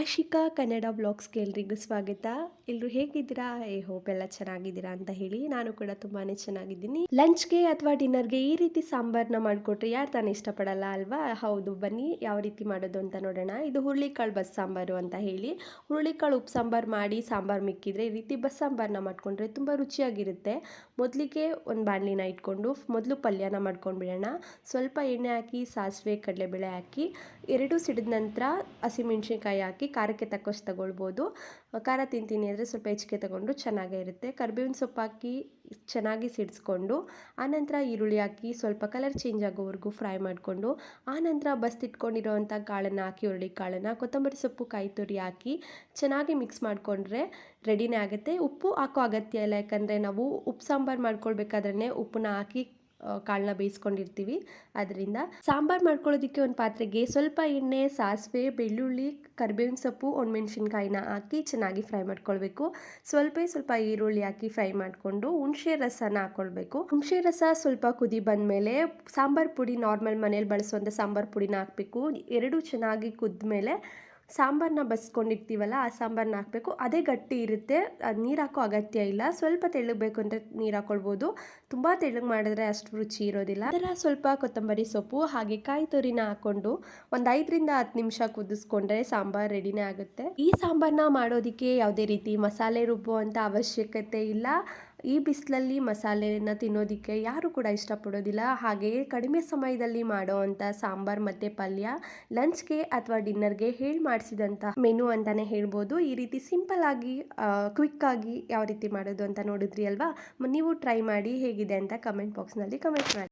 ಆಶಿಕಾ ಕನ್ನಡ ಬ್ಲಾಗ್ಸ್‌ಗೆ ಎಲ್ರಿಗೂ ಸ್ವಾಗತ. ಎಲ್ಲರೂ ಹೇಗಿದ್ದೀರಾ? ಐ ಹೋಪ್ ಎಲ್ಲ ಚೆನ್ನಾಗಿದ್ದೀರಾ ಅಂತ ಹೇಳಿ ನಾನು ಕೂಡ ತುಂಬಾನೇ ಚೆನ್ನಾಗಿದ್ದೀನಿ. ಲಂಚ್‌ಗೆ ಅಥವಾ ಡಿನ್ನರ್‌ಗೆ ಈ ರೀತಿ ಸಾಂಬಾರನ್ನ ಮಾಡಿಕೊಟ್ರೆ ಯಾರು ತಾನೇ ಇಷ್ಟಪಡಲ್ಲ ಅಲ್ವಾ? ಹೌದು, ಬನ್ನಿ ಯಾವ ರೀತಿ ಮಾಡೋದು ಅಂತ ನೋಡೋಣ. ಇದು ಹುರುಳಿಕಾಳು ಬಸ್ಸಾಂಬಾರು ಅಂತ ಹೇಳಿ, ಹುರುಳಿಕಾಳು ಉಪ್ಪು ಸಾಂಬಾರು ಮಾಡಿ ಸಾಂಬಾರು ಮಿಕ್ಕಿದ್ರೆ ಈ ರೀತಿ ಬಸ್ಸಾಂಬಾರನ್ನ ಮಾಡಿಕೊಂಡ್ರೆ ತುಂಬ ರುಚಿಯಾಗಿರುತ್ತೆ. ಮೊದಲಿಗೆ ಒಂದು ಬಾಣಲಿನ ಇಟ್ಕೊಂಡು ಮೊದಲು ಪಲ್ಯನ ಮಾಡ್ಕೊಂಡ್ಬಿಡೋಣ. ಸ್ವಲ್ಪ ಎಣ್ಣೆ ಹಾಕಿ ಸಾಸಿವೆ ಕಡಲೆಬೇಳೆ ಹಾಕಿ ಎರಡು ಸಿಡಿದ ನಂತರ ಹಸಿಮೆಣ್ಸಿನ್ಕಾಯಿ ಹಾಕಿ ಖಾರಕ್ಕೆ ತಕ್ಕಷ್ಟು ತಗೊಳ್ಬೋದು. ಖಾರ ತಿಂತೀನಿ ಅಂದರೆ ಸ್ವಲ್ಪ ಹೆಚ್ಚಿಗೆ ತಗೊಂಡು ಚೆನ್ನಾಗೇ ಇರುತ್ತೆ. ಕರಿಬೇವಿನ ಸೊಪ್ಪು ಹಾಕಿ ಚೆನ್ನಾಗಿ ಸಿಡಿಸ್ಕೊಂಡು ಆನಂತರ ಈರುಳ್ಳಿ ಹಾಕಿ ಸ್ವಲ್ಪ ಕಲರ್ ಚೇಂಜ್ ಆಗೋವರೆಗೂ ಫ್ರೈ ಮಾಡಿಕೊಂಡು ಆನಂತರ ಬಸ್ತಿಟ್ಕೊಂಡಿರೋವಂಥ ಕಾಳನ್ನು ಹಾಕಿ ಹುರುಳಿ ಕಾಳನ್ನು ಕೊತ್ತಂಬರಿ ಸೊಪ್ಪು ಕಾಯಿ ತುರಿ ಹಾಕಿ ಚೆನ್ನಾಗಿ ಮಿಕ್ಸ್ ಮಾಡಿಕೊಂಡ್ರೆ ರೆಡಿನೇ ಆಗುತ್ತೆ. ಉಪ್ಪು ಹಾಕೋ ಅಗತ್ಯ ಇಲ್ಲ, ಯಾಕಂದರೆ ನಾವು ಉಪ್ಪು ಸಾಂಬಾರು ಮಾಡ್ಕೊಳ್ಬೇಕಾದ್ರೆ ಉಪ್ಪನ್ನ ಹಾಕಿ ಕಾಳನ್ನ ಬೇಯಿಸ್ಕೊಂಡಿರ್ತೀವಿ. ಅದರಿಂದ ಸಾಂಬಾರು ಮಾಡ್ಕೊಳ್ಳೋದಕ್ಕೆ ಒಂದು ಪಾತ್ರೆಗೆ ಸ್ವಲ್ಪ ಎಣ್ಣೆ, ಸಾಸಿವೆ, ಬೆಳ್ಳುಳ್ಳಿ, ಕರಿಬೇವಿನ ಸೊಪ್ಪು, ಒಣಮೆಣ್ಸಿನ್ಕಾಯಿನ ಹಾಕಿ ಚೆನ್ನಾಗಿ ಫ್ರೈ ಮಾಡ್ಕೊಳ್ಬೇಕು. ಸ್ವಲ್ಪ ಈರುಳ್ಳಿ ಹಾಕಿ ಫ್ರೈ ಮಾಡಿಕೊಂಡು ಹುಣಸೆ ರಸನ ಹಾಕ್ಕೊಳ್ಬೇಕು. ಹುಣಸೆ ರಸ ಸ್ವಲ್ಪ ಕುದಿ ಬಂದಮೇಲೆ ಸಾಂಬಾರು ಪುಡಿ, ನಾರ್ಮಲ್ ಮನೇಲಿ ಬಳಸುವಂಥ ಸಾಂಬಾರು ಪುಡಿನ ಹಾಕಬೇಕು. ಎರಡು ಚೆನ್ನಾಗಿ ಕುದ್ಮೇಲೆ ಸಾಂಬಾರನ್ನ ಬಸ್ಕೊಂಡಿರ್ತೀವಲ್ಲ ಆ ಸಾಂಬಾರನ್ನ ಹಾಕಬೇಕು. ಅದೇ ಗಟ್ಟಿ ಇರುತ್ತೆ, ಅದು ನೀರು ಹಾಕೋ ಅಗತ್ಯ ಇಲ್ಲ. ಸ್ವಲ್ಪ ತೆಳ್ಳಗಬೇಕು ಅಂದರೆ ನೀರು ಹಾಕ್ಕೊಳ್ಬೋದು. ತುಂಬ ತೆಳ್ಳಗೆ ಮಾಡಿದ್ರೆ ಅಷ್ಟು ರುಚಿ ಇರೋದಿಲ್ಲ. ಅದರ ಸ್ವಲ್ಪ ಕೊತ್ತಂಬರಿ ಸೊಪ್ಪು ಹಾಗೆ ಕಾಯಿ ತುರಿನ ಹಾಕ್ಕೊಂಡು ಒಂದು 5ರಿಂದ 10 ನಿಮಿಷ ಕುದಿಸ್ಕೊಂಡ್ರೆ ಸಾಂಬಾರು ರೆಡಿನೇ ಆಗುತ್ತೆ. ಈ ಸಾಂಬಾರನ್ನ ಮಾಡೋದಕ್ಕೆ ಯಾವುದೇ ರೀತಿ ಮಸಾಲೆ ರುಬ್ಬುವಂಥ ಅವಶ್ಯಕತೆ ಇಲ್ಲ. ಈ ಬಿಸಿಲಲ್ಲಿ ಮಸಾಲೆನ ತಿನ್ನೋದಕ್ಕೆ ಯಾರು ಕೂಡ ಇಷ್ಟಪಡೋದಿಲ್ಲ. ಹಾಗೆಯೇ ಕಡಿಮೆ ಸಮಯದಲ್ಲಿ ಮಾಡೋ ಅಂಥ ಸಾಂಬಾರು ಮತ್ತು ಪಲ್ಯ ಲಂಚ್ಗೆ ಅಥವಾ ಡಿನ್ನರ್ಗೆ ಹೇಳಿ ಮಾಡಿಸಿದಂಥ ಮೆನು ಅಂತಲೇ ಹೇಳ್ಬೋದು. ಈ ರೀತಿ ಸಿಂಪಲ್ ಆಗಿ ಕ್ವಿಕ್ಕಾಗಿ ಯಾವ ರೀತಿ ಮಾಡೋದು ಅಂತ ನೋಡಿದ್ರಿ ಅಲ್ವಾ? ನೀವು ಟ್ರೈ ಮಾಡಿ ಹೇಗಿದೆ ಅಂತ ಕಮೆಂಟ್ ಬಾಕ್ಸ್ನಲ್ಲಿ ಕಮೆಂಟ್ ಮಾಡಿ.